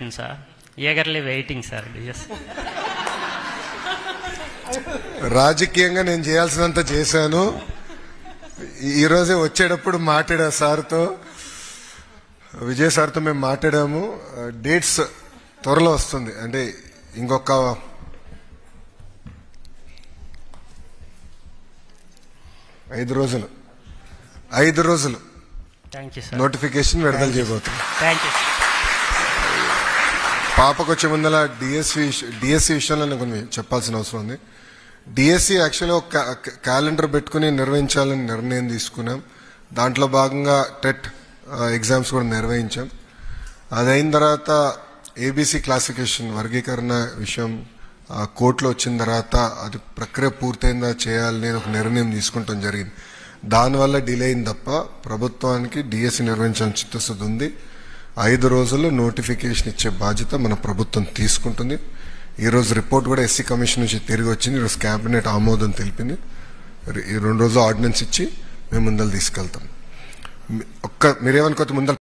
Sir eagerly waiting sir. రాజకీయంగా నేను చేయాల్సినంత చేశాను. ఈరోజే వచ్చేటప్పుడు మాట్లాడా సార్తో, విజయ్ సార్తో మేము మాట్లాడాము. డేట్స్ త్వరలో వస్తుంది, అంటే ఇంకొక 5 రోజులు నోటిఫికేషన్ విడుదల చేయబోతుంది. పాపకు వచ్చే ముందల డిఎస్సి విషయంలో నేను కొన్ని చెప్పాల్సిన అవసరం ఉంది. డిఎస్సి యాక్చువల్గా ఒక క్యాలెండర్ పెట్టుకుని నిర్వహించాలని నిర్ణయం తీసుకున్నాం. దాంట్లో భాగంగా టెట్ ఎగ్జామ్స్ కూడా నిర్వహించాం. అదైన తర్వాత ఏబీసీ క్లాసిఫికేషన్ వర్గీకరణ విషయం కోర్టులో వచ్చిన తర్వాత అది ప్రక్రియ పూర్తయిందా చేయాలని ఒక నిర్ణయం తీసుకుంటాం జరిగింది. దానివల్ల డిలే అయింది తప్ప ప్రభుత్వానికి డిఎస్సి నిర్వహించాలని చిత్తశుద్ధి ఉంది. 5 రోజుల్లో నోటిఫికేషన్ ఇచ్చే బాధ్యత మన ప్రభుత్వం తీసుకుంటుంది. ఈరోజు రిపోర్ట్ కూడా ఎస్సీ కమిషన్ నుంచి తిరిగి వచ్చింది. ఈరోజు క్యాబినెట్ ఆమోదం తెలిపింది. ఈ 2 రోజులు ఆర్డినెన్స్ ఇచ్చి మేము ముందలు తీసుకెళ్తాం. మీరేమనుకోతే ముందర